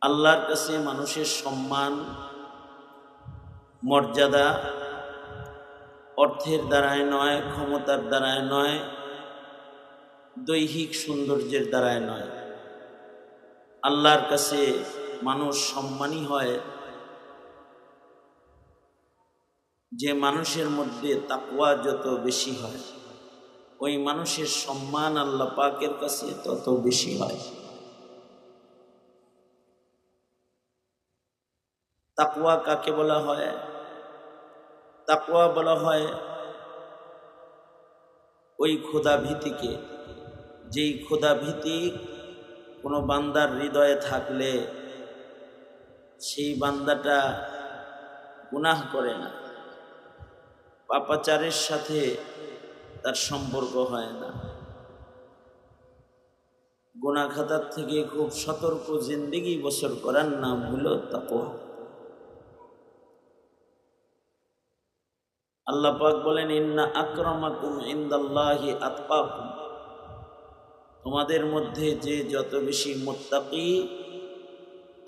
আল্লাহর কাছে মানুষের সম্মান মর্যাদা অর্থের দ্বারায় নয়, ক্ষমতার দ্বারায় নয়, দৈহিক সৌন্দর্যের দ্বারায় নয়। আল্লাহর কাছে মানুষ সম্মানী হয় যে মানুষের মধ্যে তাকওয়া যত বেশি হয়, ওই মানুষের সম্মান আল্লাহ পাকের কাছে তত বেশি হয়। তাকওয়া কাকে বলা হয়? তাকওয়া বলা হয় ওই খোদা ভীতিকে, যেই খোদা ভীতি কোনো বান্দার হৃদয়ে থাকলে সেই বান্দাটা গুনাহ করে না, পাপাচারের সাথে তার সম্পর্ক হয় না, গুনাহ খাতার থেকে খুব সতর্ক জিন্দেগি বসর করার নাম হলো তাকওয়া। আল্লাহ পাক বলেন, ইন্না আকরামাকুম ইনদাল্লাহি আতকাকুম, তোমাদের মধ্যে যে যত বেশি মুত্তাকি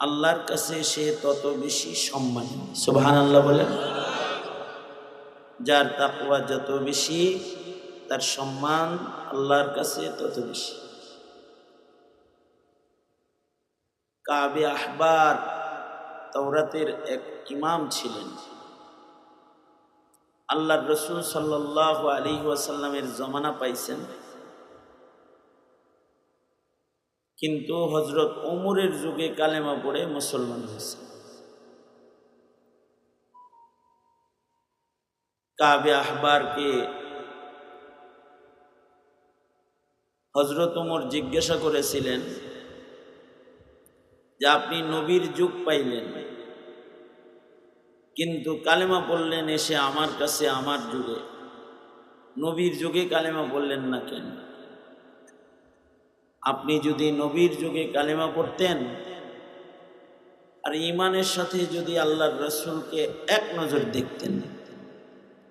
আল্লাহর কাছে সে তত বেশি সম্মানী। সুবহানাল্লাহ বলেন। যার তাকওয়া যত বেশি তার সম্মান আল্লাহর কাছে তত বেশি। কাবে আহবার তাওরাতের এক ইমাম ছিলেন। আল্লাহর রাসূল সাল্লাল্লাহু আলাইহি ওয়াসাল্লামের জমানা পাইছেন, কিন্তু হযরত ওমরের যুগে কালেমা পড়ে মুসলমান হয়েছে। কাবে আহবারকে হযরত ওমর জিজ্ঞাসা করেছিলেন যে আপনি নবীর যুগ পাইলেন, কিন্তু কালেমা পড়লেন এসে আমার কাছে আমার যুগে, নবীর যুগে কালেমা পড়লেন না কেন? আপনি যদি নবীর যুগে কালেমা পড়তেন আর ঈমানের সাথে যদি আল্লাহর রাসূলকে এক নজর দেখতেন,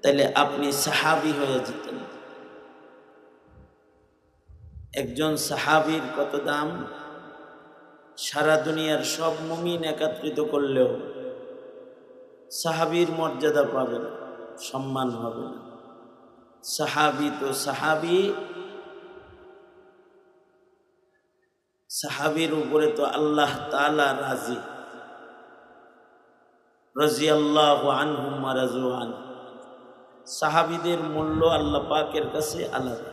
তাহলে আপনি সাহাবী হয়ে যেতেন। একজন সাহাবীর কত দাম! সারা দুনিয়ার সব মুমিন একত্রিত করলেও সাহাবীর মর্যাদা পাবে না, সম্মান হবে না। সাহাবী তো সাহাবী, সাহাবীর উপরে তো আল্লাহ তাআলা রাজি, রাদিয়াল্লাহু আনহুম ওয়া রাযু আন। সাহাবীদের মূল্য আল্লাহ পাকের কাছে আলাদা।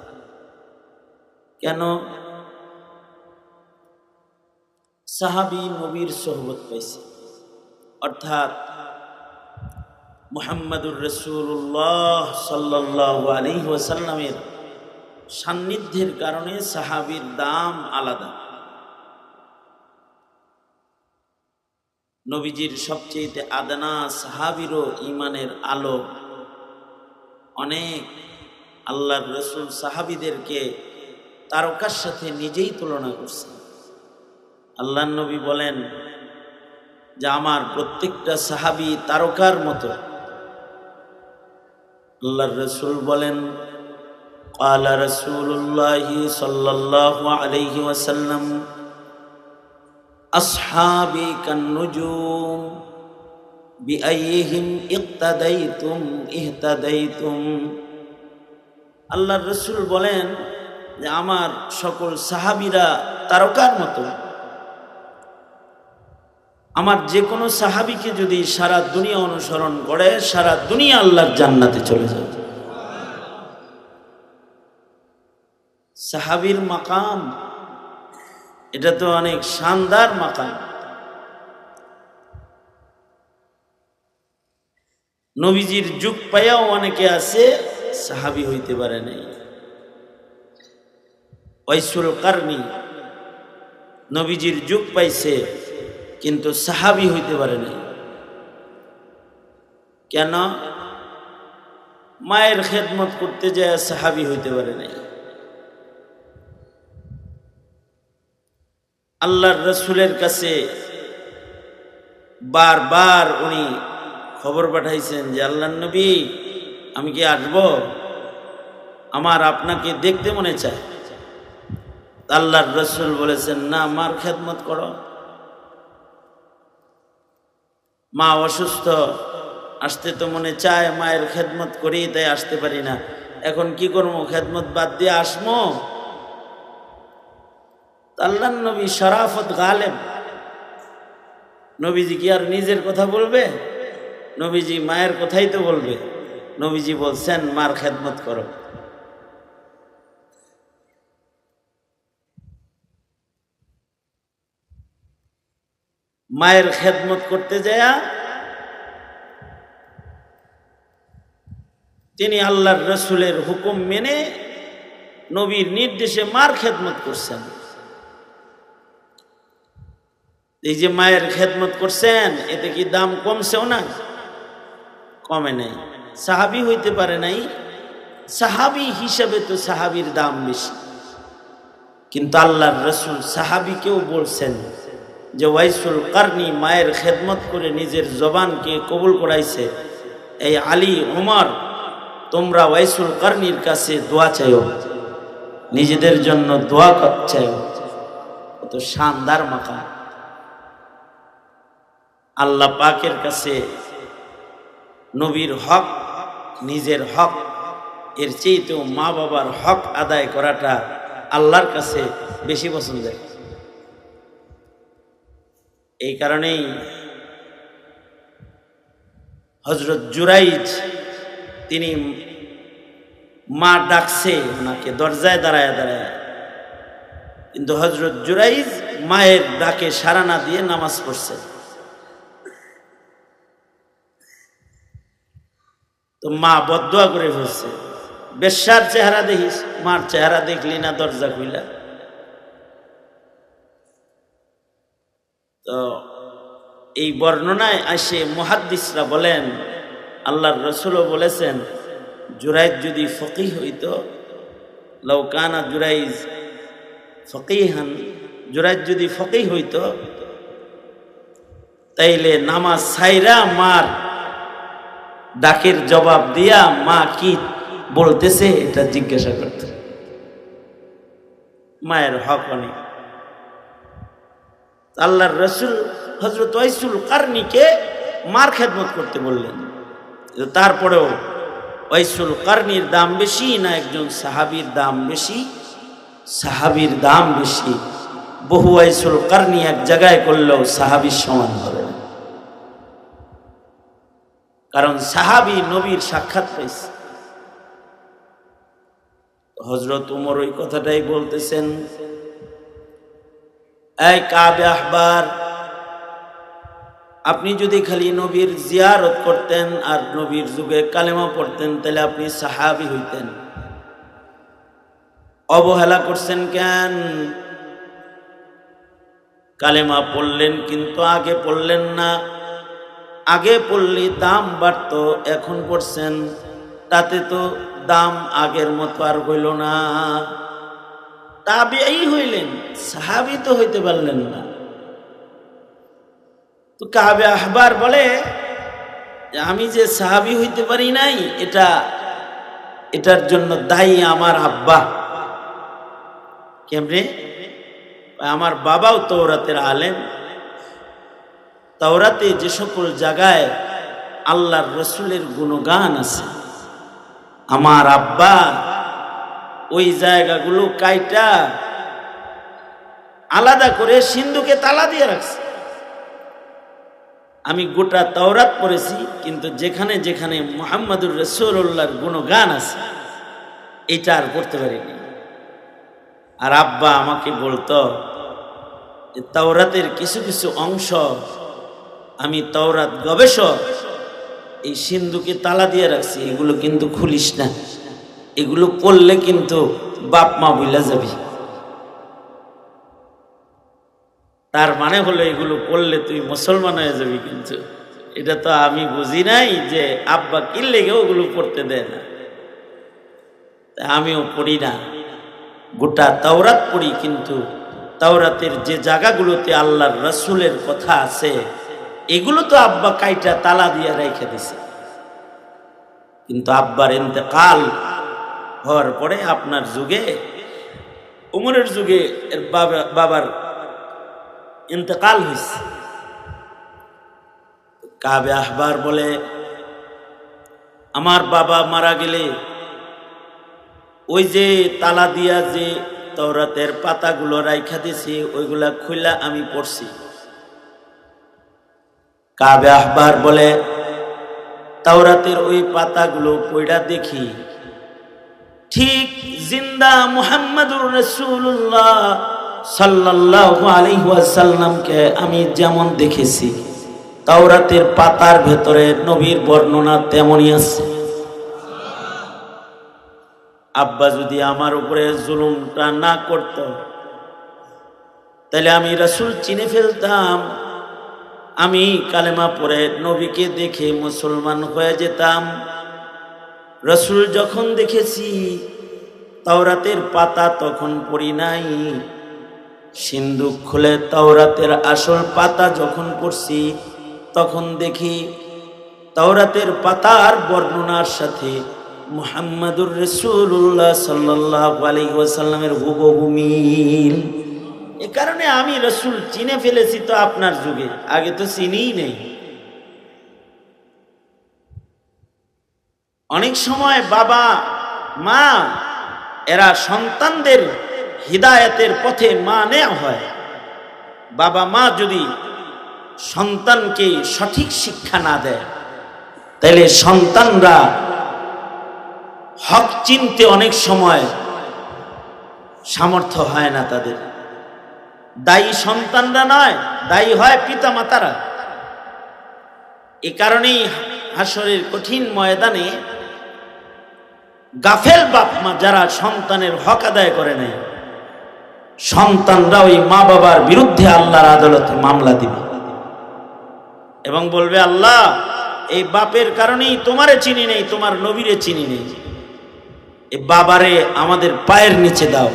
কেন? সাহাবী নবীর সোহবত পাইছে, অর্থাৎ মুহাম্মাদুর রাসূলুল্লাহ সাল্লাল্লাহু আলাইহি ওয়াসাল্লামের সান্নিধ্যের কারণে সাহাবীর দাম আলাদা। নবীজির সবচেয়ে আদনা সাহাবীরও ঈমানের আলো অনেক। আল্লাহর রাসূল সাহাবীদেরকে তারকার সাথে নিজেই তুলনা করছেন। আল্লাহর নবী বলেন যে আমার প্রত্যেকটা সাহাবী তারকার মতো। আল্লাহর রাসূল বলেন, ক্বালা রাসূলুল্লাহি সাল্লাল্লাহু আলাইহি ওয়াসাল্লাম আসহাবি কান্নুজুম বিআইহিম ইক্তাদাইতুম ইহতাদাইতুম। আল্লাহর রাসূল বলেন যে আমার সকল সাহাবীরা তারকার মতো। আমার যে কোনো সাহাবীকে যদি সারা দুনিয়া অনুসরণ করে, সারা দুনিয়া আল্লাহর জান্নাতে চলে যাবে। সাহাবীর মাকাম এটা তো অনেক শানদার মাকাম। নবীজির যুগ পাইয়াও অনেকে আছে সাহাবী হইতে পারে নাই। ওয়াইসুল কারনি নবীজির যুগ পাইছে কিন্তু সাহাবী হইতে পারে নাই। কেন? মায়ের খেদমত করতে যায় সাহাবী হইতে পারে নাই। আল্লাহর রাসূলের কাছে বারবার উনি খবর পাঠাইছেন যে আল্লাহর নবী আমি কি আসবো, আমার আপনাকে দেখতে মনে চায়। আল্লাহর রাসূল বলেছেন না, মার খেদমত করো। মা অসুস্থ, আসতে তো মনে চায়, মায়ের খেদমত করি, তাই আসতে পারি না। এখন কি করবো? খেদমত বাদ দিয়ে আসমো? আল্লাহর নবী শরাফত গালেব, নবীজি কি আর নিজের কথা বলবে? নবীজি মায়ের কথাই তো বলবে। নবীজি বলছেন মার খেদমত করো। মায়ের খেদমত করতে যায় তিনি আল্লাহর রসুলের হুকুম মেনে নবীর নির্দেশে মার খেদমত করছেন। এই যে মায়ের খেদমত করছেন, এতে কি দাম কমছেও না? কমে নাই। সাহাবী হইতে পারে নাই, সাহাবী হিসাবে তো সাহাবীর দাম বেশি, কিন্তু আল্লাহর রসুল সাহাবীকেও বলছেন যে ওয়াইসুল কারনি মায়ের খেদমত করে নিজের জবানকে কবুল করাইছে। এই আলী, ওমর, তোমরা ওয়াইসুল কারনির কাছে দোয়া চাইও, নিজেদের জন্য দোয়া চাইও। কত শানদার মাকাম! আল্লাহ পাকের কাছে নবীর হক, নিজের হক, এর চেয়েতেও মা বাবার হক আদায় করাটা আল্লাহর কাছে বেশি পছন্দের। এই কারণেই হযরত জুরাইজ, তিনি মা ডাকছে ওনাকে দরজায় দাঁড়ায় দাঁড়ায়, কিন্তু হযরত জুরাইজ মায়ের ডাকে সাড়া না দিয়ে নামাজ পড়ছে। তো মা বদদুয়া করে ফেলছে, বেশ্যার চেহারা দেখিস, মার চেহারা দেখলি না দরজা খুইলা। তো এই বর্ণনায় আসে মুহাদ্দিসরা বলেন, আল্লাহর রাসূলও বলেছেন, জুরাইজ যদি ফকিহ হইতো, লাউ কানা জুরাইজ ফকিহান, জুরাইজ যদি ফকিহ হইতো তাইলে নামাজ ছাইরা মার ডাকের জবাব দিয়া মা কি বলতেছে এটা জিজ্ঞাসা করত। মায়ের হক অনেক। আল্লাহর রাসূল হযরত ওয়াইসুল কারনিকে মার খেদমত করতে বললেন। তারপরেও ওয়াইসুল কারনির দাম বেশি না একজন সাহাবীর দাম বেশি? সাহাবীর দাম বেশি। বহু ওয়াইসুল কারনি এক জায়গায় করলেও সাহাবীর সমান হবে না, কারণ সাহাবী নবীর সাক্ষাৎ পাইছে। হযরত ওমর ওই কথাটাই বলতেছেন, এই কাবে আহবার, আপনি যদি খালি নবীর জিয়ারত করতেন আর নবীর যুগে কালেমা পড়তেন তাহলে আপনি সাহাবী হইতেন। অবহেলা করছেন কেন? কালেমা পড়লেন কিন্তু আগে পড়লেন না। আগে পড়লে দাম বাড়ত, এখন পড়ছেন, তাতে তো দাম আগের মতো আর হইল না। তাবেঈ হইলেন, সাহাবী তো হইতে পারলেন না। তো কাবে আহবার বলে যে আমি যে সাহাবী হইতে পারি নাই, এটার জন্য দায়ী আমার আব্বা। কেমনে? আমার বাবাও তাওরাতের আলেম। তাওরাতে যে সকল জায়গায় আল্লাহর রসুলের গুণগান আছে, আমার আব্বা ওই জায়গাগুলো কাইটা আলাদা করে সিন্ধুকে তালা দিয়ে রাখছে। আমি গোটা তাওরাত পড়েছি, কিন্তু যেখানে যেখানে মুহাম্মদুর রাসূলুল্লাহর গুণগান আছে এটা আর পড়তে পারিনি। আর আব্বা আমাকে বলতো যে তাওরাতের কিছু কিছু অংশ, আমি তাওরাত গবেষক, এই সিন্ধুকে তালা দিয়ে রাখছি, এগুলো কিন্তু খুলিস না, এগুলো পড়লে কিন্তু বাপ মা ভুলে যাবি। তার মানে হলো এগুলো পড়লে তুই মুসলমান হয়ে যাবি। কিন্তু এটা তো আমি বুঝি নাই যে আব্বা কি লেগে ওগুলো পড়তে দেয় না। আমিও পড়ি না, গোটা তাওরাত পড়ি, কিন্তু তাওরাতের যে জায়গাগুলোতে আল্লাহর রাসূলের কথা আছে এগুলো তো আব্বা কাইটা তালা দিয়ে রেখে দিছে। কিন্তু আব্বার ইন্তেকাল হওয়ার পরে আপনার যুগে, উমরের যুগে এর বাবার ইন্তেকাল হয়েছে। কাবে আহবার বলে, আমার বাবা মারা গেলে ওই যে তালা দিয়া যে তাওরাতের পাতাগুলো রাইখা দিছি ওইগুলা খুইলা আমি পড়ছি। কাবে আহবার বলে, তাওরাতের ওই পাতাগুলো পড়া দেখি ঠিক জিন্দা মুহাম্মাদুর রাসূলুল্লাহ সাল্লাল্লাহু আলাইহি ওয়াসাল্লামকে আমি যেমন দেখেছি তাওরাতের পাতার ভেতরে নবীর বর্ণনা তেমনই আছে। আব্বা যদি আমার উপরে জুলুমটা না করত তাহলে আমি রাসূল চিনে ফেলতাম, আমি কালেমা পড়ে নবীকে দেখে মুসলমান হয়ে যেতাম। রাসূল যখন দেখেছি তাওরাতের পাতা তখন পড়ি নাই, সিন্দুক খুলে তাওরাতের আসল পাতা যখন পড়ছি তখন দেখি তাওরাতের পাতার বর্ণনার সাথে মুহাম্মাদুর রাসূলুল্লাহ সাল্লাল্লাহু আলাইহি ওয়াসাল্লামের হুবহু মিল। এ কারণে আমি রাসূল চিনে ফেলেছি তো আপনার যুগে, আগে তো চিনিই নেই। অনেক সময় বাবা মা এরা সন্তানদের হিদায়াতের পথে মানে হয়। বাবা মা যদি সন্তানকে সঠিক শিক্ষা না দেয় তাহলে সন্তানরা হক চিনতে অনেক সময় সামর্থ্য হয় না তাদের। দায়ী সন্তানরা নয়, দায়ী হয় পিতা মাতারা। এ কারণেই হাসরের কঠিন ময়দানে গাফেল বাপ মা যারা সন্তানের হক আদায় করে নেয়, সন্তানরা ওই মা বাবার বিরুদ্ধে আল্লাহর আদালতে মামলা দিবে এবং বলবে, আল্লাহ এই বাপের কারণেই তোমারে চিনি নেই, তোমার নবীরে চিনি নেই, এই বাবারে আমাদের পায়ের নিচে দাও,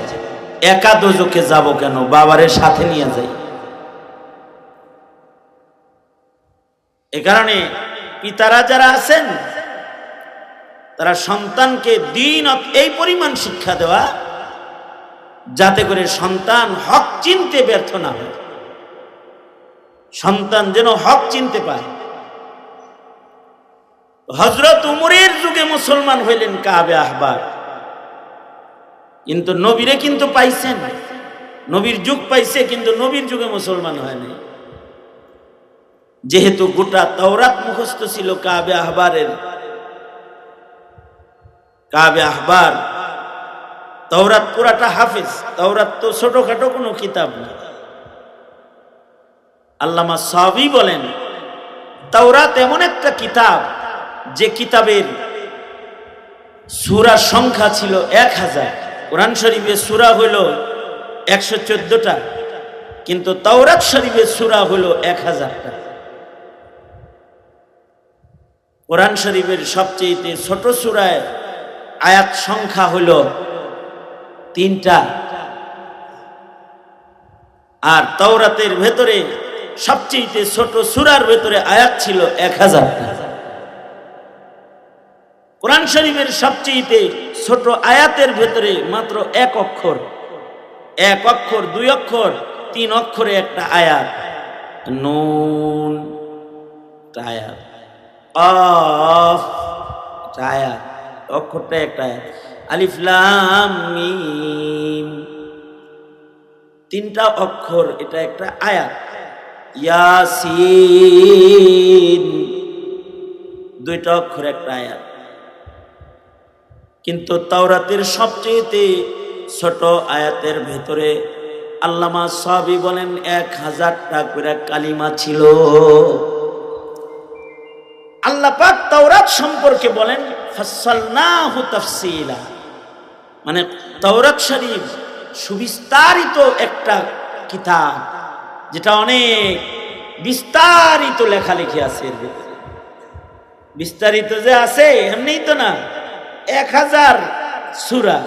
একা দোজখে যাব কেন, বাবারে সাথে নিয়ে যাই। এ কারণে পিতারা যারা আছেন তারা সন্তানকে দ্বীন এই পরিমাণ শিক্ষা দেওয়া যাতে করে সন্তান হক চিনতে ব্যর্থ না হয়, সন্তান যেন হক চিনতে পায়। হযরত উমরের যুগে মুসলমান হইলেন কাবে আহবার, কিন্তু নবীরে কিন্তু পাইছেন, নবীর যুগ পাইছে, কিন্তু নবীর যুগে মুসলমান হয়নি। যেহেতু গোটা তাওরাত মুখস্থ ছিল কাবে আহবারের, কাবে আহবার তাওরাত পুরাটা হাফেজ। তাওরাত তো ছোটখাটো কোনো কিতাব না। আল্লামা সাহাবী বলেন, তাওরাত এমন একটা কিতাব যে কিতাবের সূরার সংখ্যা ছিল 1000। কোরআন শরীফের সূরা হইল 114টা, কিন্তু তাওরাত শরীফের সূরা হইল 1000টা। কোরআন শরীফের সবচেয়ে ছোট সূরায় আয়াত সংখ্যা হইল 3টা, আর তাওরাতের ভেতরে সবচেয়ে ছোট সূরার ভেতরে আয়াত ছিল 1000টা। কোরআন শরীফের সবচেয়ে ছোট আয়াতের ভেতরে মাত্র 1 অক্ষর, 1 অক্ষর, 2 অক্ষর, 3 অক্ষরে একটা আয়াত, নুন আয়াত, কফ আয়াত, অক্ষরটা একটা আয়াত, আলিফ লাম মিম 3টা অক্ষর, এটা একটা আয়াত, ইয়াসিন 2টা অক্ষর একটা আয়াত। কিন্তু তাওরাতের সবচেয়ে ছোট আয়াতের ভেতরে আল্লামা সাহাবী বলেন 1000টা করে কালিমা ছিল। আল্লাহ পাক তাওরাত সম্পর্কে বলেন ফাসসালনাহু তাফসীলা, মানে তাওরাত শরীফ সুবিস্তারিত একটা কিতাব, যেটা অনেক বিস্তারিত লেখালেখি আছে এর ভিতরে। বিস্তারিত যে আছে এমনিই তো না, 1000 সূরা,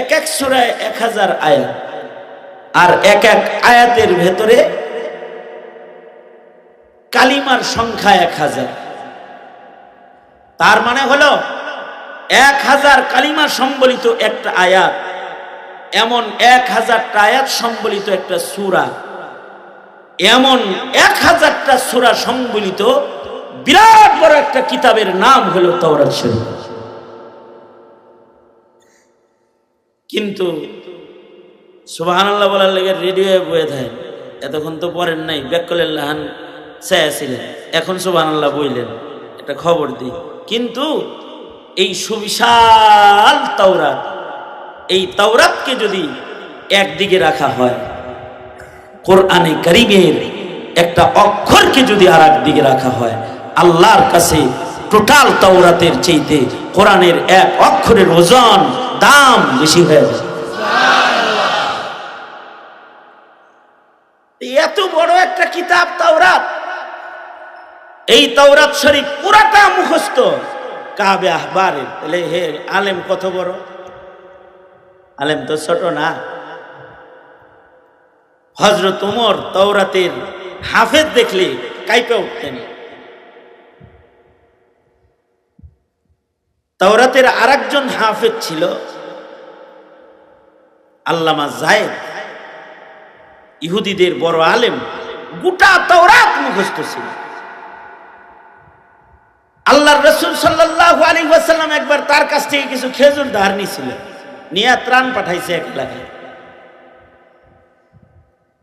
এক এক সূরায় 1000 আয়াত, আর এক এক আয়াতের ভেতরে কালিমার সংখ্যা 1000। তার মানে হলো 1000 কালিমা সম্বলিত একটা আয়াত, এমন 1000টা আয়াত সম্বলিত একটা সূরা, এমন 1000টা সূরা সম্বলিত বিরাট বড় একটা কিতাবের নাম হলো তাওরাত শরীফ। কিন্তু সুবহানাল্লাহ বলার লেগে রেডিওয়ে বয়ে থাকেন, এতক্ষণ তো পড়েন নাই, ব্যাকলের লাহান চাইছিলেন, এখন সুবহানাল্লাহ বইলেন, একটা খবর দিই। কিন্তু এই সুবিশাল তাওরাত, এই তাওরাতকে যদি একদিকে রাখা হয়, কোরআনে কারীমের একটা অক্ষরকে যদি আর একদিকে রাখা হয়, আল্লাহর কাছে টোটাল তাওরাতের চাইতে কোরআনের এক অক্ষরের ওজন দাম বেশি হয়ে যায়। এত বড় একটা কিতাব তাওরাত, এই তাওরাত শরীফ পুরাটা মুখস্থ কাবে আহবারের। তাহলে হে আলেম কত বড়, আলেম তো ছোট না। হযরত ওমর তাওরাতের হাফেজ দেখলে কাইপে উঠতেন। তাওরাতের আরেকজন হাফেজ ছিল আল্লামা যায়েদ, ইহুদিদের বড় আলেম, গোটা তাওরাত মুখস্থ ছিল। আল্লাহর রাসূল সাল্লাল্লাহু আলাইহি ওয়াসাল্লাম একবার তার কাছ থেকে কিছু খেজুর ধার নিয়েছিল, নিয়ে ত্রাণ পাঠাইছে এক এলাকায়।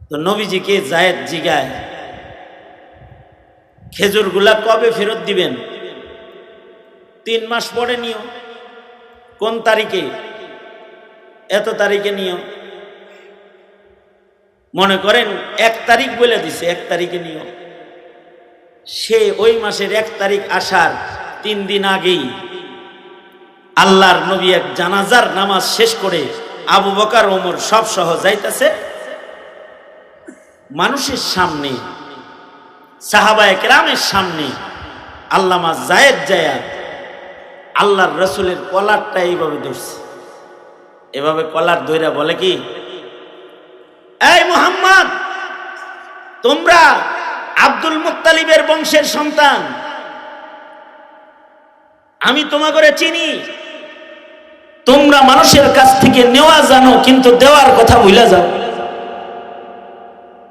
তো নবীজিকে যায়েদ জিগায়, খেজুরগুলা কবে ফেরত দিবেন? 3 মাস পরে নিও। কোন তারিখে? এত তারিখে নিও। মনে করেন 1 তারিখ বলে দিছে, 1 তারিখে নিও। সে ওই মাসের 1 তারিখ আসার 3 দিন আগেই আল্লাহর নবী এক জানাজার নামাজ শেষ করে আবু বকর ওমর সব সহ যাইতেছে, মানুষের সামনে, সাহাবায়ে কেরামের সামনে আল্লামা যায়েদ যায়া আল্লাহর রাসূলের কলারটা এইভাবে ধরছে। এভাবে কলার ধইরা বলে কি, এই মুহাম্মদ, তোমরা আব্দুল মুত্তালিবের বংশের সন্তান, আমি তোমাকে চিনি। তোমরা মানুষের কাছ থেকে নেওয়া জানো, কিন্তু দেওয়ার কথা ভুলে যাও।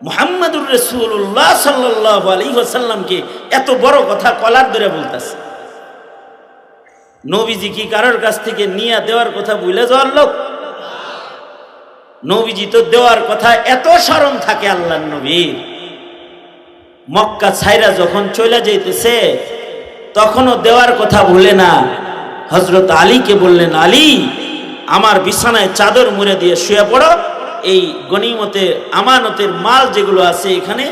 মুহাম্মাদুর রাসূলুল্লাহ সাল্লাল্লাহু আলাইহি ওয়াসাল্লামকে এত বড় কথা কলার ধরে বলতেছে। নবীজি কি কারোর কাছ থেকে নিয়ে দেওয়ার কথা ভুলে যাওয়ার লোক? নবীজি তো দেওয়ার কথা এত স্মরণ থাকে আল্লাহর নবীর। মক্কা ছাইরা যখন চলে যাইতেছে তখনও দেওয়ার কথা ভুলে না। হযরত আলীকে বললেন, আলী, আমার বিছানায় চাদর মুড়ে দিয়ে শুয়ে পড়ো, এই গনিমতের আমানতের মাল যেগুলো আছে এখানে,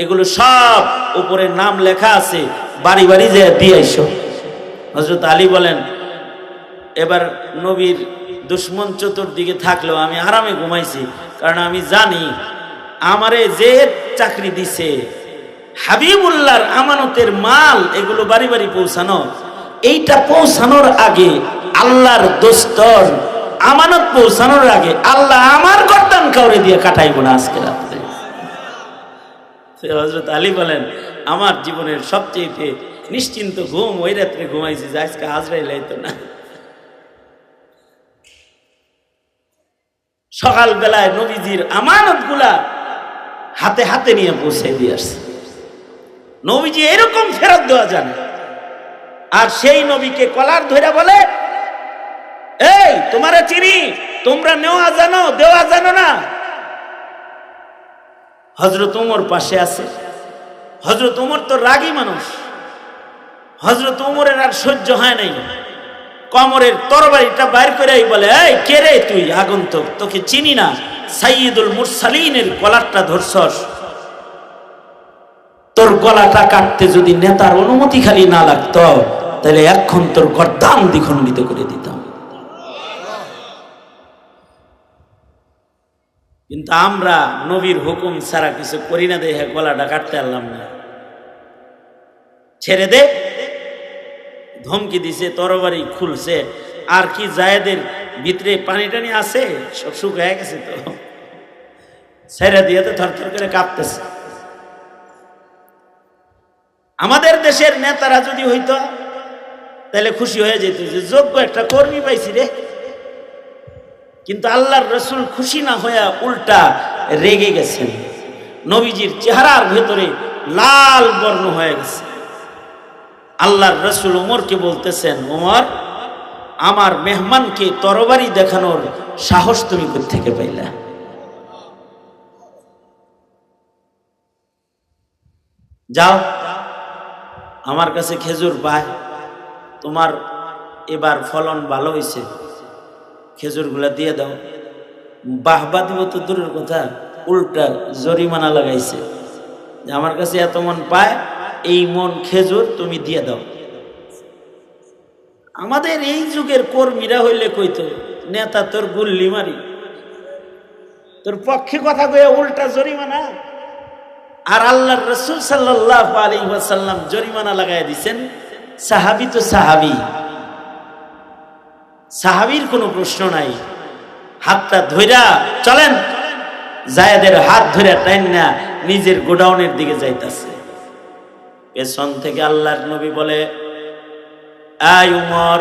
এগুলো সব উপরে নাম লেখা আছে, বাড়ি বাড়ি যেয়ে দিয়ে আইসো। হযরত আলী বলেন, এবার নবীর দুশ্মন চতুর্দিকে থাকলেও আমি আরামে ঘুমাইছি, কারণ আমি জানি আমারে যে চাকরি দিছে হাবিবুল্লাহর আমানতের মাল এগুলো বাড়ি বাড়ি পৌঁছানো, এইটা পৌঁছানোর আগে আল্লাহর দোস্তর আমানত পৌঁছানোর আগে আল্লাহ আমার গর্দান কাউরে দিয়ে কাটাইব না আজকে রাত্রে। হযরত আলী বলেন, আমার জীবনের সবচেয়ে নিশ্চিন্ত ঘুম ওই রাত্রে ঘুমাইছি যে আজকে আজরাইল আইতো না। সকাল বেলায় নবীজির আমানত গুলা হাতে হাতে নিয়ে পৌঁছে দিয়ে আসছে। নবীজি এরকম ফেরত দেওয়া জানে, আর সেই নবীকে কলার ধরে বলে, এই তোমারে চিনি, তোমরা নেওয়া জানো দেওয়া জানো না। হযরত ওমর পাশে আছে। হযরত ওমর তো রাগী মানুষ। হযরত ওমরের আর সহ্য হয় নাই, কমরের তরবারিটা বাইর করে বলে, এই কে রে তুই আগন্তুক, তোকে চিনি না, সাইয়্যিদুল মুরসালিনের কলারটা ধরছস, তোর গলাটা কাটতে যদি নেতার অনুমতি খালি না লাগতো তাহলে এখন তোর গর্দান দ্বিখণ্ডিত করে দিতাম। কিন্তু আমরা নবীর হুকুম ছাড়া কিছু করি না, দেখে গলাটা কাটতে পারলাম না, ছেড়ে দে, ধমকি দিছে, তরবারি খুলছে। আর কি যায়েদের ভিতরে পানি টানি আছে, সব শুকায় গেছে, তো ছেড়ে দিয়ে তো থরথর করে কাঁপতেছে। আমাদের দেশের নেতারা যদি হইতো তাহলে খুশি হয়ে যেত যে যোগ্য একটা কর্মী পাইছি রে। কিন্তু আল্লাহর রাসূল খুশি না হইয়া উল্টা রেগে গেছেন। নবীজির চেহারার ভেতরে লাল বর্ণ হয়ে গেছে। আল্লাহর রাসূল ওমরকে বলতেছেন, ওমর, আমার মেহমানকে তরবারি দেখানোর সাহস তুমি কোথা থেকে পাইলা? যাও, আমার কাছে খেজুর পায়, তোমার এবার ফলন ভালো হয়েছে, খেজুরগুলা দিয়ে দাও। বাহবা দিব তো দূরের কথা, উল্টা জরিমানা লাগাইছে যে আমার কাছে এত মন পায়, এই মন খেজুর তুমি দিয়ে দাও। আমাদের এই যুগের কর্মীরা হইলে কইতো, নেতা তোর গুল্লি মারি, তোর পক্ষে কথা কয়ে উল্টা জরিমানা। আর আল্লাহর রাসূল সাল্লাল্লাহু আলাইহি ওয়াসাল্লাম জরিমানা লাগায় দিবেন। সাহাবী তো সাহাবী, সাহাবীর কোনো প্রশ্ন নাই। হাতটা ধইরা চলেন, যায়েদের হাত ধরে টাইনা নিজের গোডাউনের দিকে যাইতাছে। পেছন থেকে আল্লাহর নবী বলে, আয় উমর,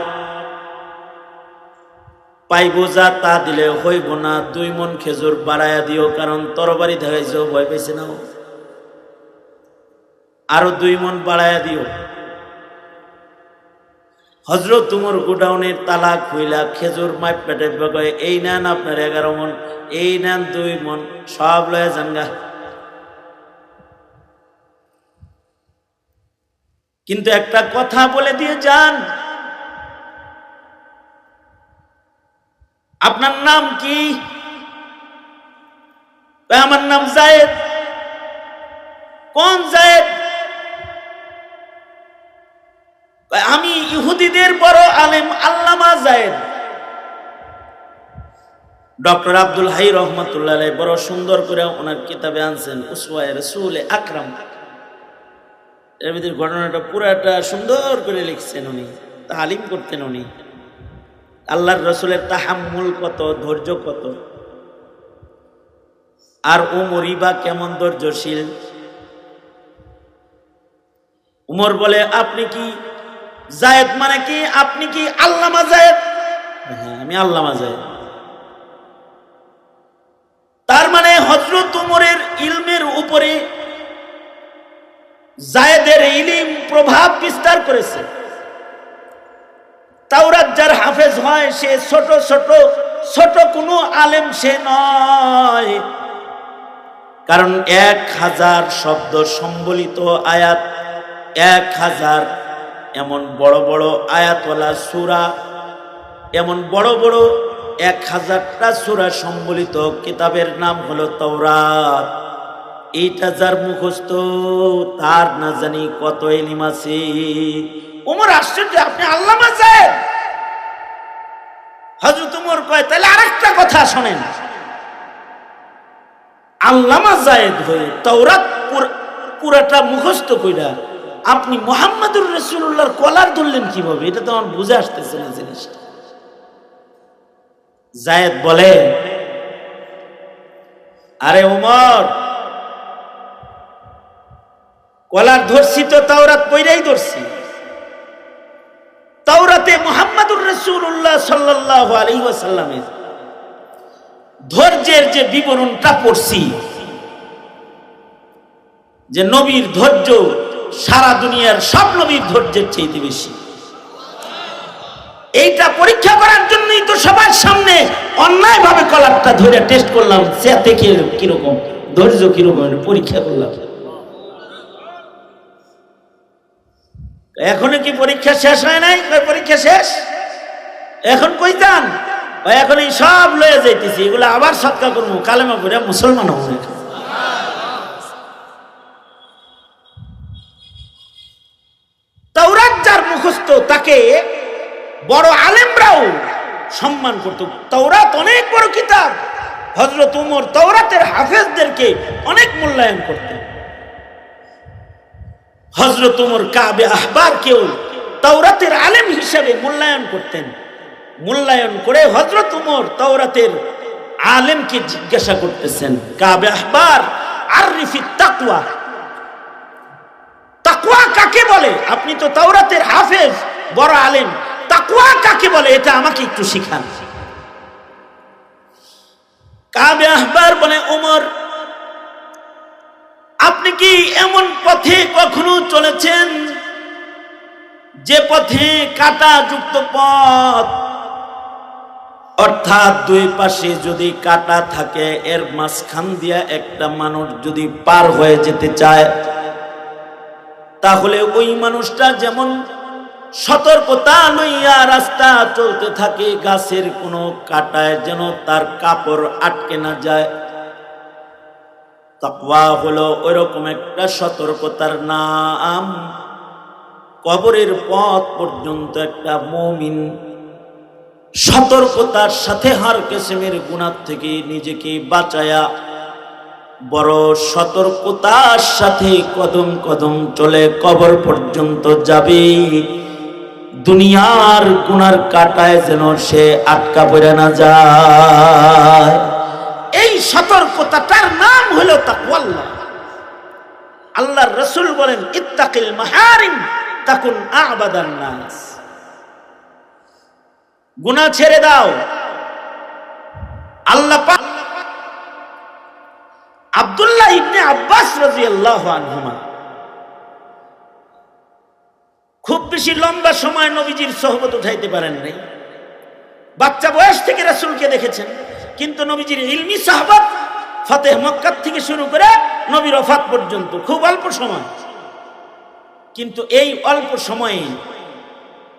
পাইব যা তা দিলে হইব না, 2 মণ খেজুর বাড়াইয়া দিও, কারণ তরবারি দেখাইছো, ভয় পাইছে না, আরো 2 মণ বাড়াইয়া দিও। হযরত উমর গোডাউনের তালা খুইলা খেজুর মাইপ পেটে কয়, এই নেন আপনার 11 মণ, এই নেন 2 মণ, সব লয়ে যানগা। কিন্তু একটা কথা বলে দিয়ে যান, আপনার নাম কি? আমার নাম যায়েদ। কোন যায়েদ? আমি ইহুদিদের বড় আলেম আল্লামা যায়েদ। ডক্টর আব্দুল হাই রহমাতুল্লাহ আলাইহি বড় সুন্দর করে ওনার কিতাবে আনছেন উসওয়ায়ে রাসূল আকরাম। এর ভিতরে ঘটনাটা পুরাটা সুন্দর করে লিখছেন উনি, তালিম করতেন উনি। আল্লাহর রাসূলের তাহাম্মুল কত, ধৈর্য কত, আর উমরই বা কেমন ধৈর্যশীল। উমর বলে, আপনি কি যায়েদ মানে কি? আপনি কি আল্লামা যায়েদ? হ্যাঁ, আমি আল্লামা যায়েদ। তার মানে হযরত উমরের ইলমের উপরে যায়েদের ইলম প্রভাব বিস্তার করেছে। তাওরাত যার হাফেজ হয় সে ছোট ছোট ছোট কোনো আলেম সে নয়, কারণ 1000 শব্দ সম্বলিত আয়াত, 1000 এমন বড় বড় আয়াতওয়ালা সূরা, এমন বড় বড় 1000টা সূরা সম্বলিত কিতাবের নাম হলো তাওরাত। এইটা যার মুখস্থ তার না জানি কত ইলম আছে। ওমর আশ্চর্য, আপনি আল্লামা যায়েদ? হযরত ওমর কয়, তাহলে আরেকটা কথা শুনেন, আল্লামা যায়েদ হয়ে তাওরাত পুরাটা মুখস্থ কইরা আপনি মুহাম্মদুর রাসূলুল্লাহর কলার ধরলেন কিভাবে? এটা তো আমার বুঝে আসতেছে না জিনিসটা। যায়েদ বলে, আরে ওমর, কলার ধরছি তো তাওরাত পড়াই ধরছি। তাওরাতে মুহাম্মদুর রাসূলুল্লাহ সাল্লাল্লাহু আলাইহি ওয়াসাল্লামের ধৈর্যের যে বিবরণটা পড়ছি, যে নবীর ধৈর্য সারা দুনিয়ার সব নবীর ধৈর্যের চাইতে বেশি। এইটা পরীক্ষা করার জন্যই তো সবার সামনে অন্যায় ভাবে কলারটা ধরে টেস্ট করলাম, সে দেখে কিরকম ধৈর্য, কিরকম পরীক্ষা করলাম। এখনো কি পরীক্ষা শেষ হয় নাই? পরীক্ষা শেষ, এখন কই যান? এখন এই সব লয়ে যাইতেছি, এগুলো আবার সৎকার করবো, কালেমা পড়ে মুসলমান হবো। তাওরাত যার মুখস্থ তাকে বড় আলেমরাও সম্মান করত। তাওরাত অনেক বড় কিতাব, হযরত ওমর তাওরাতের হাফেজদেরকে অনেক মূল্যায়ন করতেন। হযরত ওমর কাবে আহবারকেও তাওরাতের আলেম হিসেবে মূল্যায়ন করতেন। মূল্যায়ন করে হযরত ওমর তাওরাতের আলেমকে জিজ্ঞাসা করতেছেন, কাবে আহবার, আরিফিত তাকওয়া, তাকওয়া কাকে বলে? আপনি তো তাওরাতের হাফেজ, বড় আলেম, তাকওয়া কাকে বলে এটা আমাকে একটু শিখান। কাবে আহবার বলে, ওমর, আপনি কি এমন পথে কখনো চলেছেন যে পথে কাঁটাযুক্ত পথ, অর্থাৎ দুই পাশে যদি কাঁটা থাকে, এর মাঝখান দিয়া একটা মানুষ যদি পার হয়ে যেতে চায়, তাহলে ওই মানুষটা যেমন সতর্কতা লইয়া রাস্তা চলতে থাকে, গাছের কোনো কাঁটায় যেন তার কাপড় আটকে না যায়। তাকওয়া হলো ওইরকম একটা সতর্কতার নাম। কবরের পথ পর্যন্ত একটা মুমিন সতর্কতার সাথে হার কিসমের গুনাহ থেকে নিজেকে বাঁচায়া বড় সতর্কতার সাথে কদম কদম চলে কবর পর্যন্ত যাবে, দুনিয়ার গুনার কাঁটায় যেন সে আটকা পড়ে না যায়। এই সতর্কতাটার নাম হলো তাকওয়াল্লাহ। আল্লাহর রাসূল বলেন, ইত্তাকিল মাহারিম তাকুন আ'বাদান নাস। গুনাহ ছেড়ে দাও। আল্লাহ পাক আব্দুল্লাহ ইবনে আব্বাস রাদিয়াল্লাহু আনহুমা খুব বেশি লম্বা সময় নবীজির সোহবত উঠাইতে পারেন নাই। বাচ্চা বয়স থেকে রাসূলকে দেখেছেন, কিন্তু নবীজির ইলমি সাহবত ফতেহ মক্কা থেকে শুরু করে নবীর ওফাত পর্যন্ত খুব অল্প সময়। কিন্তু এই অল্প সময়ে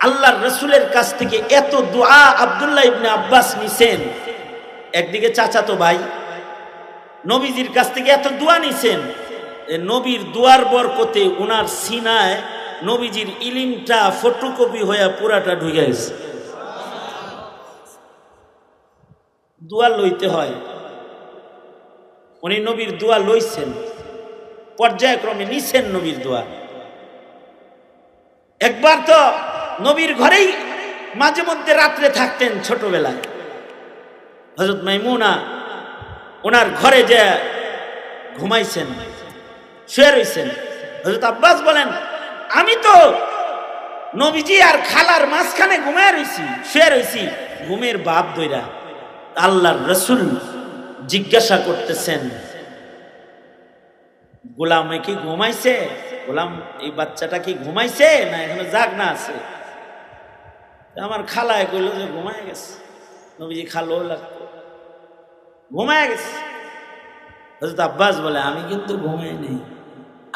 আল্লাহর রাসূলের কাছ থেকে এত দোয়া আব্দুল্লাহ ইবনে আব্বাস নিছেন। একদিকে চাচাতো ভাই, নবীজির কাছ থেকে এত দোয়া নিছেন, নবীর দোয়ার বরকতে উনার সিনায় নবীজির ইলমটা ফটোকপি হয়ে পুরাটা ঢুকে গেছে। দোয়া লইতে হয়, উনি নবীর দোয়া লইছেন, পর্যায়ক্রমে নিছেন নবীর দোয়া। একবার তো নবীর ঘরেই মাঝে মধ্যে রাত্রে থাকতেন ছোটবেলায়। হযরত মাইমুনা ওনার ঘরে যে ঘুমাইছেন, শুয়ে রইছেন। হযরত আব্বাস বলেন, আমি তো নবীজি আর খালার মাঝখানে ঘুমায় রইছি, শুয়ে রইছি, ঘুমের বাপ ধইরা। আল্লাহর রাসূল জিজ্ঞাসা করতেছেন, গোলামে কি ঘুমাইছে? গোলাম, এই বাচ্চাটা কি ঘুমাইছে না এখনো জাগনা আছে? আমার খালায় কইল যে ঘুমায় গেছে। নবীজি খালো লাগতো, ঘুমায় গেছে। হযরত আব্বাস বলে, আমি কিন্তু ঘুমাই নেই,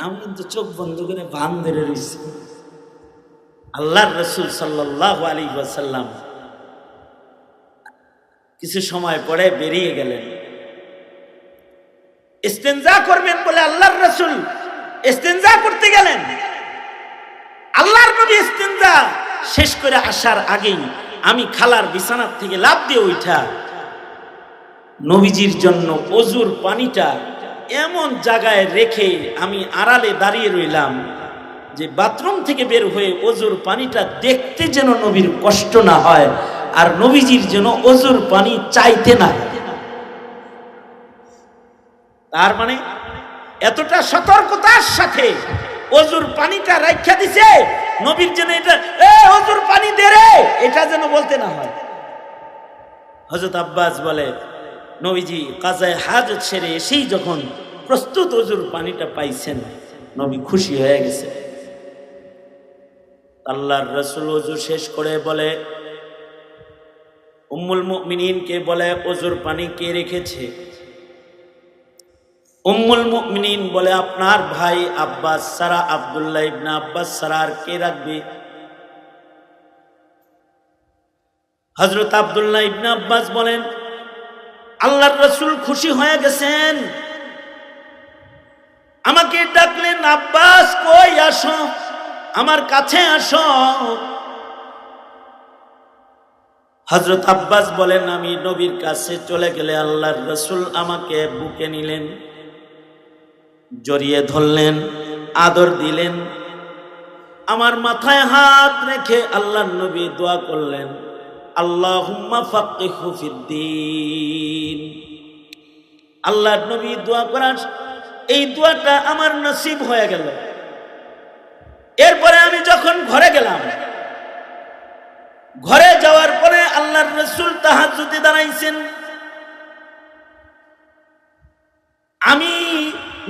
আমি কিন্তু চোখ বন্ধ করে ভান ধরে রয়েছি। আল্লাহর রাসূল সাল্লাল্লাহু আলাইহি ওয়াসাল্লাম কিছু সময় পরে বেরিয়ে গেলেন। ইস্তেনজা করবেন বলে আল্লাহর রাসূল ইস্তেনজা করতে গেলেন। আল্লাহর নবী ইস্তেনজা শেষ করে আসার আগেই আমি খালার বিছানার থেকে লাফ দিয়ে উঠা নবীজির জন্য ওযুর পানিটা এমন জায়গায় রেখে আমি আড়ালে দাঁড়িয়ে রইলাম যে বাথরুম থেকে বের হয়ে ওযুর পানিটা দেখতে যেন নবীর কষ্ট না হয়, আর নবীজির যেন ওযুর পানি চাইতে না। তার মানে এতটা সতর্কতার সাথে ওযুর পানিটা রাখা দিছে নবীর যেন এটা ওযুর পানি দে রে, এটা যেন বলতে না হয়। হযরত আব্বাস বলে, নবীজি কাজায়ে হাজত সেরে এসেই যখন প্রস্তুত ওযুর পানিটা পাইছেন, নবী খুশি হয়ে গেছে। আল্লাহর রাসূল ওযু শেষ করে বলে, উম্মুল মুমিনিনকে বলে, ওযুর পানি কে রেখেছে? উম্মুল মুমিনিন বলে, আপনার ভাই আব্বাস ছাড়া, আব্দুল্লাহ ইবনে আব্বাস ছাড়া আর কে রাখবে? হযরত আব্দুল্লাহ ইবনে আব্বাস বলেন, আল্লাহর রাসূল খুশি হয়ে গেছেন, আমাকে ডাকলেন, আব্বাস কই আসো, আমার কাছে আসো। হযরত আব্বাস বলেন, আমি নবীর কাছে চলে গেলে আল্লাহর রাসূল আমাকে বুকে নিলেন, জড়িয়ে ধরলেন, আদর দিলেন, আমার মাথায় হাত রেখে আল্লাহর নবী দোয়া করলেন, আল্লাহুম্মা ফাক্কিহু ফিদ্দীন। আল্লাহর নবী দোয়া করার এই দোয়াটা আমার নসিব হয়ে গেল। এরপরে আমি যখন ঘরে গেলাম, ঘরে যাওয়ার পরে আল্লাহর রাসূল তাহাজ্জুদে দাঁড়াইছেন। আমি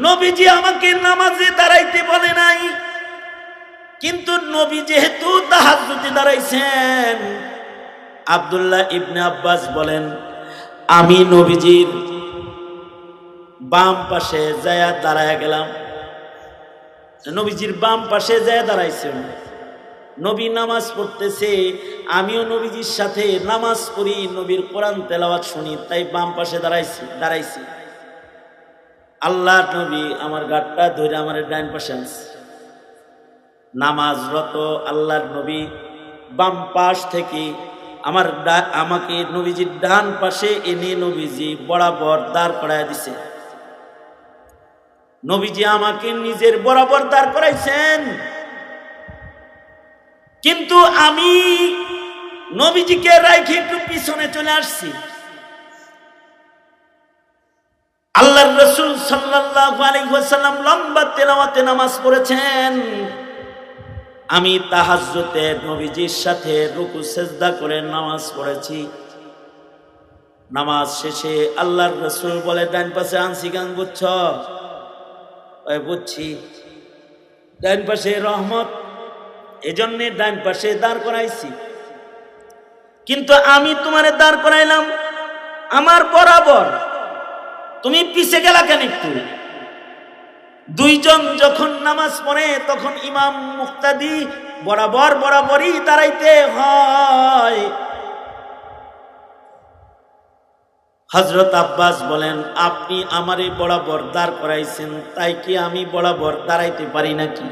নবীজি আমাকে নামাজে দাঁড়াইতে বলে নাই, কিন্তু নবী যেহেতু তাহাজ্জুদে দাঁড়াইছেন, আব্দুল্লাহ ইবনে আব্বাস বলেন, আমি নবীজির বাম পাশে যায়া দাঁড়ায় গেলাম। নবীজির বাম পাশে যায়া দাঁড়াইছেন, নবী নামাজ পড়তেছে, আমিও নবীজির সাথে নামাজ পড়ি, নবীর কোরআন তেলাওয়াত শুনি, তাই বাম পাশে দাঁড়াইছি। আল্লাহর নবী আমার গাটটা ধরে আমার ডান পাশে আনছে। নামাজরত আল্লাহর নবী বাম পাশ থেকে আমাকে নবীজির ডান পাশে এনে নবীজি বরাবর দাঁড় করায় দিছে। নবীজি আমাকে নিজের বরাবর দাঁড় করাইছেন, কিন্তু আমি নবীজিকে রাইখে একটু পিছনে চলে আসছি। আল্লাহর রাসূল সাল্লাল্লাহু আলাইহি ওয়াসাল্লাম লম্বা তেলাওয়াতে নামাজ পড়েছেন, আমি তাহাজ্জুদে নবীজির সাথে রুকু সেজদা করে নামাজ পড়েছি। নামাজ শেষে আল্লাহর রাসূল বলে, ডান পাশে আনছি গান বুঝছ? ওই বুঝছি, ডান পাশে রহমত, এজন্য ডান পাশে দাঁড় করাইছি। কিন্তু আমি তোমারে দাঁড় করাইলাম আমার বরাবর, তুমি পিছে গেলা কেন একটু? দুইজন যখন নামাজ পড়ে তখন ইমাম মুক্তাদি বরাবরই দাঁড়াইতে হয়। হযরত আব্বাস বলেন, আপনি আমারে বরাবর দাঁড় করাইছেন, তাই কি আমি বরাবর দাঁড়াইতে পারি নাকি?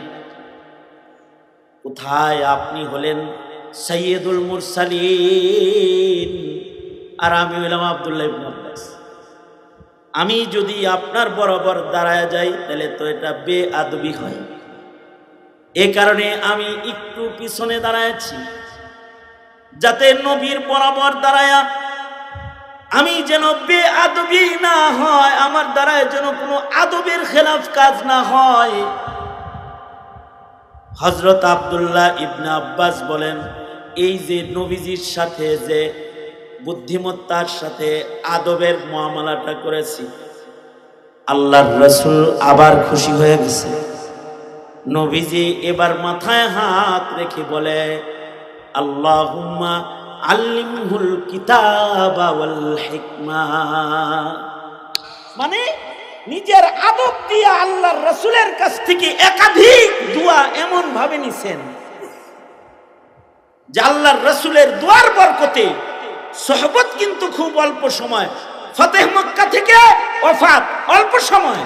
কোথায়? আপনি হলেন সাইয়্যিদুল মুরসালিন, আর আমি হইলাম আব্দুল্লাহ ইবনে আব্বাস। আমি যদি আপনার বরাবর দাঁড়ায় যাই তাহলে তো এটা বেআদবি হয়। এই কারণে আমি একটু পিছনে দাঁড়াইছি, যাতে নবীর বরাবর দাঁড়ায়া আমি যেন বেআদবি না হয়, আমার দ্বারায় যেন কোনো আদবের খেলাফ কাজ না হয়। হযরত আব্দুল্লাহ ইবনে আব্বাস বলেন, এই যে নবীজির সাথে যে বুদ্ধিমত্তার সাথে আদবের মুআমালাটা করেছি, আল্লাহর রাসূল আবার খুশি হয়ে গেছে। নবীজি এবার মাথায় হাত রেখে বলে, আল্লাহুম্মা আল্লিমহুল কিতাবা ওয়াল হিকমা। মানে নিজের আদব দিয়ে আল্লাহর রাসূলের কাছ থেকে একাধিক দোয়া এমন ভাবে নিছেন যে আল্লাহর রাসূলের দোয়ার বরকতে সোহবত কিন্তু খুব অল্প সময়, ফতেহ মক্কা থেকে ওফাত অল্প সময়,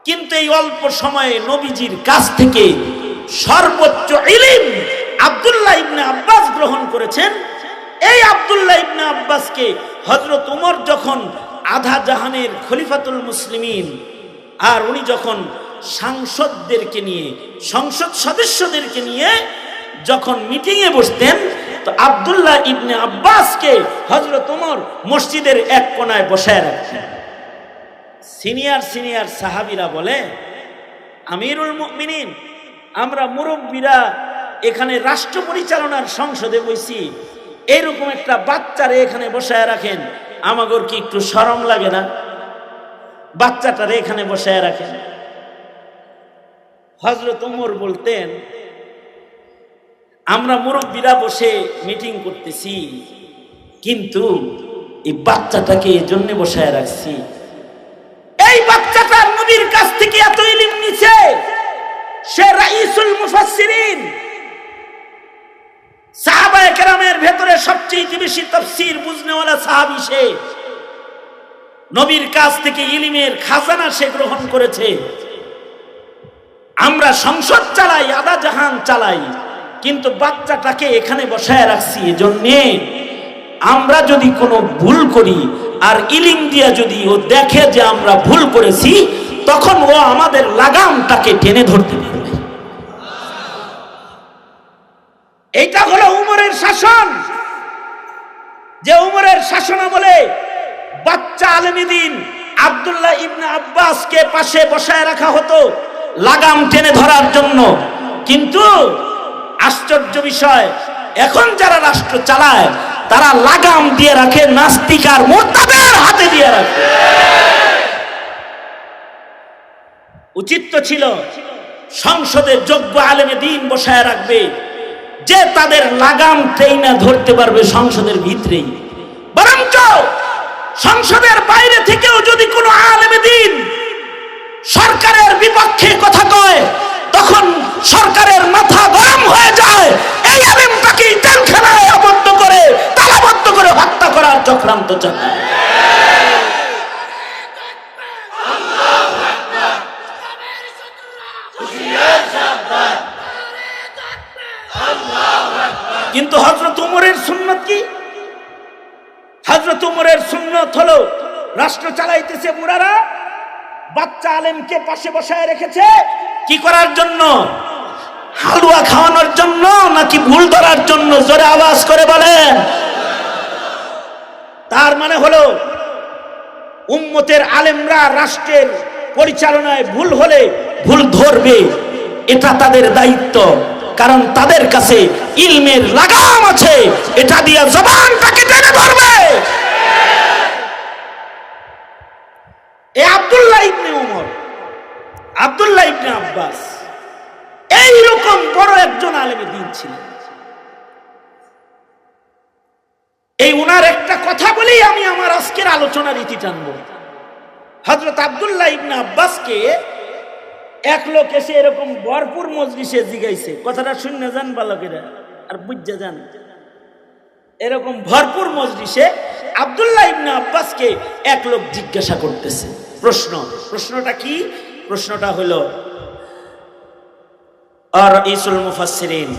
কিন্তু এই অল্প সময়ে নবীজির কাছ থেকে সর্বোচ্চ ইলম আব্দুল্লাহ ইবনে আব্বাস গ্রহণ করেছেন। এই আব্দুল্লাহ ইবনে আব্বাসকে হযরত ওমর যখন আধা জাহানের খলিফাতুল মুসলিমিন, আর উনি যখন সাংসদদেরকে নিয়ে, সংসদ সদস্যদেরকে নিয়ে যখন মিটিংয়ে বসতেন, তো আব্দুল্লাহ ইবনে আব্বাসকে হযরত ওমর মসজিদের এক কোনায় বসায় রাখতেন। সিনিয়র সাহাবীরা বলে, আমিরুল মুমিনিন, আমরা মুরব্বীরা এখানে রাষ্ট্র পরিচালনার সংসদে বসি, এইরকম একটা বাচ্চারে এখানে বসায় রাখেন, আমাগর কি একটু শরম লাগে না? বাচ্চাটারে এখানে বসায় রাখেন। হযরত ওমর বলতেন, আমরা মুরব্বীরা বসে মিটিং করতেছি, কিন্তু এই বাচ্চাটাকে এই জন্য বসায় রাখছি, এই বাচ্চাটার নবীর কাছ থেকে এত ইলম নিছে, সে রাইসুল মুফাসসিরিন, সাহাবায়ে কেরামের ভেতরে সবচেয়ে বেশি তাফসীর বুঝনেওয়ালা সাহাবী সে। নবীর কাছ থেকে ইলমের খাজানা সে গ্রহণ করেছে। আমরা সংসদ চালাই, আধা জাহান চালাই, কিন্তু বাচ্চাটাকে এখানে বসায় রাখছি এজন্যে আমরা যদি কোনো ভুল করি আর ইলম দিয়া যদি ও দেখে যে আমরা ভুল করেছি, তখন ও আমাদের লাগামটাকে টেনে ধরতে পারবে। এইটা হলো উমরের শাসন, যে উমরের শাসনামলে বাচ্চা আলেমে দ্বীন আব্দুল্লাহ ইবনে আব্বাসকে পাশে বসায় রাখা হতো লাগাম টেনে ধরার জন্য। কিন্তু আশ্চর্য বিষয়, এখন যারা রাষ্ট্র চালায় তারা লাগাম দিয়ে রাখে নাস্তিক আর মুরতাদের হাতে দিয়ে রাখে। উচিত তো ছিল সংসদে যোগ্য আলেমে দিন বসায় রাখবে, যে তাদের লাগাম টেইনা ধরতে পারবে সংসদের ভিতরেই। বরঞ্চ সংসদের বাইরে থেকেও যদি কোনো আলেমে দিন সরকারের বিপক্ষে কথা কয়, তখন সরকারের মাথা গরম হয়ে যায়। এই আলেমটাকে জেলখানায় আবদ্ধ করে, তালাবদ্ধ করে হত্যা করার চক্রান্ত চালায়। কিন্তু হযরত ওমরের সুন্নাত কি? হযরত ওমরের সুন্নাত হলো, রাষ্ট্র চালাইতেছে বুড়ারা, বাচ্চা আলেমকে পাশে বসায় রেখেছে কি করার জন্য? হালুয়া খাওয়ানোর জন্য নাকি ভুল ধরার জন্য? জোরে আওয়াজ করে বলেন। তার মানে হলো উম্মতের আলেমরা রাষ্ট্রের পরিচালনায় ভুল হলে ভুল ধরবে, এটা তাদের দায়িত্ব। কারণ তাদের কাছে ইলমের লাগাম আছে, এটা দিয়ে জবানটাকে টেনে ধরবে। এই আব্দুল্লাহ ইবনে ওমর, আব্দুল্লাহ ইবনে আব্বাস এইরকম বড় একজন আলেমে দ্বীন ছিলেন। এই উনার একটা কথা বলেই আমি আমার আজকের আলোচনার ইতি টানবো। হযরত আব্দুল্লাহ ইবনে আব্বাসকে এক লোক এসে এরকম ভরপুর মজলিসে জিগাইছে, কথাটা শুনে যান বালকেরা আর বুঝে যান। এরকম ভরপুর মজলিসে আব্দুল্লাহ ইবনে আব্বাসকে এক লোক জিজ্ঞাসা করতেছে প্রশ্নটা কি? প্রশ্নটা হলো, আর রাইসুল মুফাসসিরিন,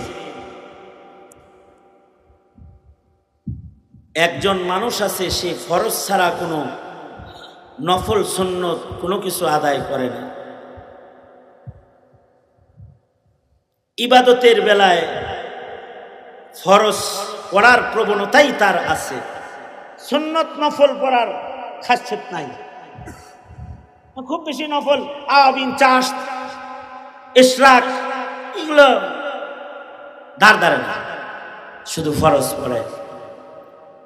একজন মানুষ আছে, সে ফরজ ছাড়া কোনো নফল সুন্নত কোনো কিছু আদায় করে না। ইবাদতের বেলায় ফরজ পড়ার প্রবণতাই তার আছে, সুন্নত নফল পড়ার খাসিয়ত নাই। খুব বেশি নফল আওয়াবিন, চাষ, ইশরাক এগুলো ধার না, শুধু ফরজ পড়ে।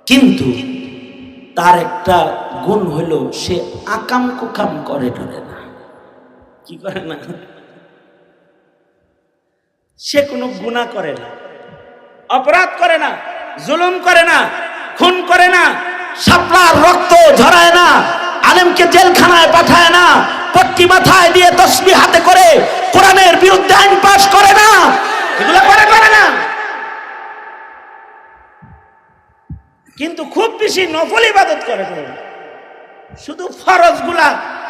কিন্তু তার একটা গুণ হলো, সে আকাম কুকাম করে না। কি করে না? সে কোনো গুনাহ করে না, অপরাধ করে না, জুলুম করে না, খুন করে না, শাপলার রক্ত ঝরায় না, আলেমকে জেলখানায় পাঠায় না, পট্টি মাথায় দিয়ে তসবিহ হাতে করে কোরআনের বিরুদ্ধে আইন পাশ করে না, এগুলো করে না। কিন্তু খুব বেশি নফল ইবাদত করে, শুধু ফরজ গুলা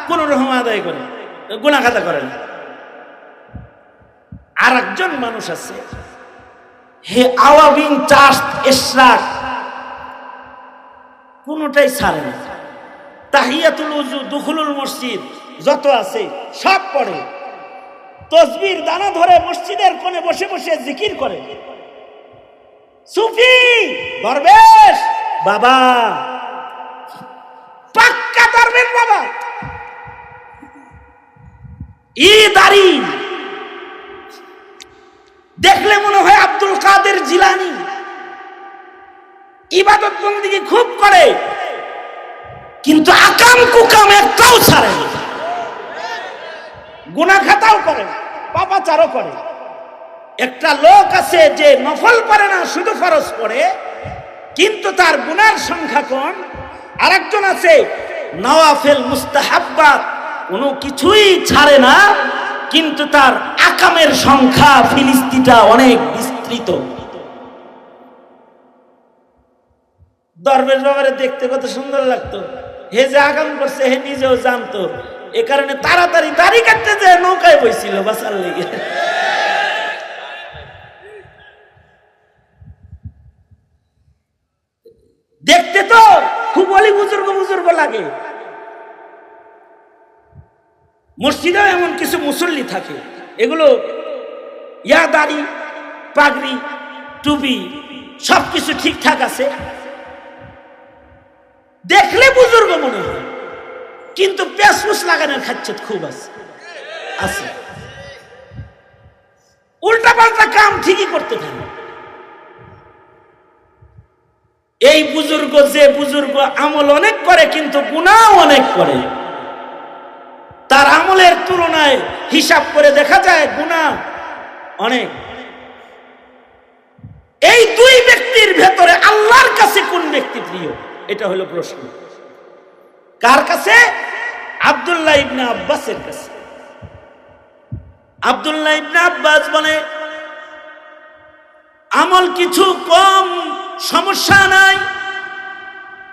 কোন রকম আদায় করে, গুনাহ খাতা করে না। আর একজন মানুষ আছে, হে আওয়াবিন, চাষ, ইশরাক কোনটাই ছাড়ে না। তাহিয়াতুল উযু, দুখুলুল মসজিদ যত আছে সব পড়ে, তসবির দানা ধরে মসজিদের কোণে বসে বসে জিকির করে। সুফি দরবেশ বাবা, পাক্কা দরবেশ বাবা, দাড়ি দেখলে মনে হয় আব্দুল কাদের জিলানী। ইবাদত বন্দেগী খুব করে, কিন্তু আকাম কুকাম একটাও ছাড়ে না, গুনাহ খাতাও করে, পাপাচারও করে। একটা লোক আছে যে নফল পড়ে না, শুধু ফরজ পড়ে, কিন্তু তার গুনার সংখ্যা কম। আরেকজন আছে নওয়াফিল, মুস্তাহাব্বাত কোনো কিছুই ছাড়ে না, কিন্তু তার আকামের সংখ্যা ফিলিস্তিটা অনেক বিস্তৃত। দরবেশ বাবারে দেখতে কত সুন্দর লাগতো, হে যে আকাম করছে হে নিজেও জানতো, এ কারণে তাড়াতাড়ি দাড়ি কাটতে যে নৌকায় বইছিল বাঁচার লেগে। দেখতে তো খুব অলি বুজুর্গ লাগে। মসজিদেও এমন কিছু মুসল্লি থাকে, এগুলো দাড়ি, পাগড়ি, টুপি সবকিছু ঠিকঠাক আছে, দেখলে বুজুর্গ মনে হয়, কিন্তু পেশপুস লাগানোর খাচ্ছত খুব আছে। উল্টা পাল্টা কাম ঠিকই করতে থাকে। এই বুজুর্গ আমল অনেক করে, কিন্তু গুনাহ অনেক করে। তার আমলের তুলনায় হিসাব করে দেখা যায় গুনাহ অনেক। এই দুই ব্যক্তির ভেতরে আল্লাহর কাছে কোন ব্যক্তি প্রিয়, এটা হলো প্রশ্ন। কার কাছে? আব্দুল্লাহ ইবনে আব্বাসের কাছে। আব্দুল্লাহ ইবনে আব্বাস বলে, আমল কিছু কম, সমস্যা নাই,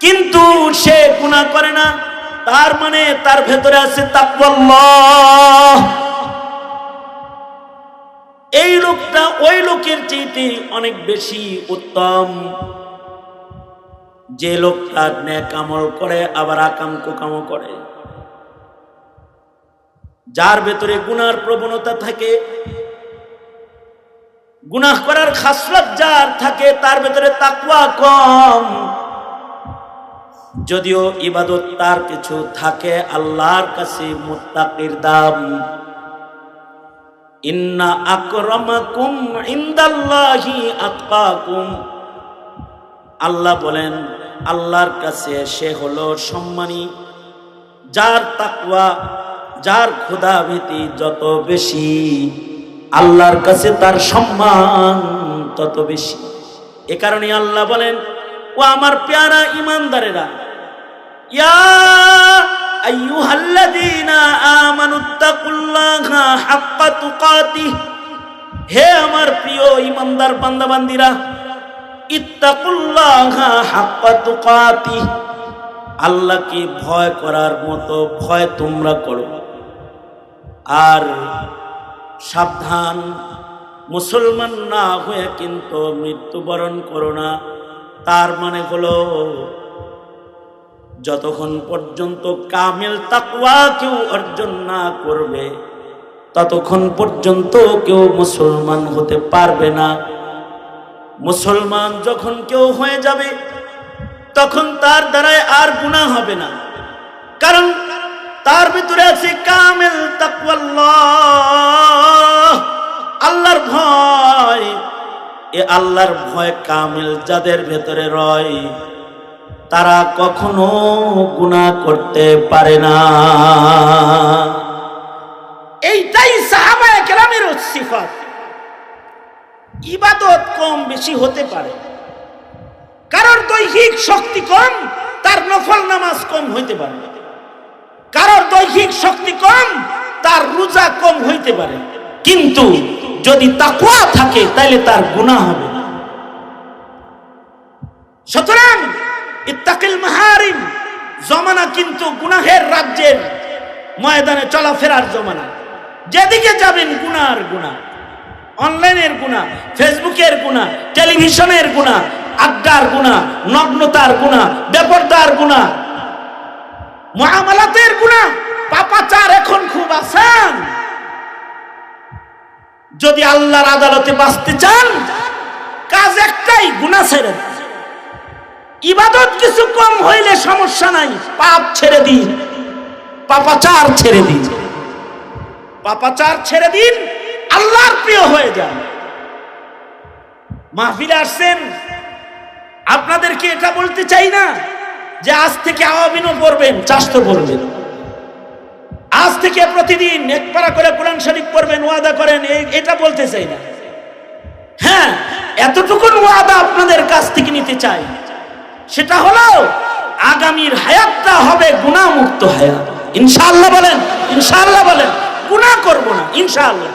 কিন্তু সে গুনাহ করে না, তার মানে তার ভেতরে আছে তাকওয়াল্লাহ। এই লোকটা ওই লোকের চাইতে অনেক বেশি উত্তম, যে লোকটা নেক আমল করে আবার আকাম কুকাম করে, যার ভেতরে গুনার প্রবণতা থাকে, গুনাহ করার খাসলত যার থাকে, তার ভেতরে তাকওয়া কম। যদিও ইবাদত তার কিছু থাকে, আল্লাহর কাছে মুত্তাকির দাম। ইন্না আকরামাকুম ইনদাল্লাহি আতকাকুম, আল্লাহ বলেন আল্লাহর কাছে সে হলো সম্মানী, যার তাকওয়া, যার খোদাভীতি যত বেশি, আল্লাহর কাছে তার সম্মান তত বেশি। এ কারণে আল্লাহ বলেন, ও আমার প্যারা ঈমানদারেরা, ইয়া আইয়ুহাল্লাযীনা আমানুত্তাকুল্লাহা হাক্কা তুকাতিহ, হে আমার প্রিয় ঈমানদার বান্দাবান্দীরা, ইত্তাকুল্লাহা হাক্কা তুকাতিহ, আল্লাহকে ভয় করার মতো ভয় তোমরা করো। আর সাবধান, মুসলমান না হয়ে কিন্তু মৃত্যুবরণ করো না। তার মানে হলো যতক্ষণ পর্যন্ত কামিল তাকওয়া কেউ অর্জন না করবে, ততক্ষণ পর্যন্ত কেউ মুসলমান হতে পারবে না। মুসলমান যখন কেউ হয়ে যাবে, তখন তার দ্বারায় আর গুনাহ হবে না, কারণ তার ভিতরে আছে কামিল তাকওয়াল্লাহ, আল্লাহর ভয়। এ আল্লাহর ভয় কামিল যাদের ভেতরে রয়, তারা কখনো গুনাহ করতে পারে না। এইটাই সাহাবায়ে কেরামের সিফাত। ইবাদত কম বেশি হতে পারে, কারোর দৈহিক শক্তি কম, তার নফল নামাজ কম হইতে পারে, কারোর দৈহিক শক্তি কম, তার রোজা কম হইতে পারে, কিন্তু যদি তাকওয়া থাকে তাহলে তার গুনাহ হবে না। সুতরাং ইত্তাকিল মাহারিম জমানা কিন্তু গুনাহের রাজ্যের ময়দানে চলাফেরার জমানা। যেদিকে যাবেন গুনাহ আর গুনাহ, অনলাইনের গুনাহ, ফেসবুকের গুনাহ, টেলিভিশনের গুনাহ, আড্ডার গুনাহ, নগ্নতার গুনাহ, বেপরদার গুনাহ, মুআমালাতের গুনাহ, পাপাচার এখন খুব আসান। যদি আল্লাহর আদালতে বাঁচতে চান, কাজ একটাই, গুনাহ ছেড়ে দিন। ইবাদত কিছু কম হইলে সমস্যা নাই, পাপ ছেড়ে দিন, পাপাচার ছেড়ে দিন, পাপাচার ছেড়ে দিন, আল্লাহর প্রিয় হয়ে যান। মাহফিলে আসছেন, আপনাদেরকে এটা বলতে চাই না যে আজ থেকে আওয়াবিনও পড়বেন, চাষতো পড়বেন, আজ থেকে প্রতিদিন এক পারা করে কোরআন শরীফ পড়বেন, ওয়াদা করেন, এটা বলতে চাই না। হ্যাঁ, এতটুকু ওয়াদা আপনাদের কাছ থেকে নিতে চাই, সেটা হলো আগামীর হায়াতটা হবে গুনাহ মুক্ত হায়াত। ইনশাআল্লাহ বলেন, ইনশাআল্লাহ বলেন, গুনাহ করব না ইনশাআল্লাহ।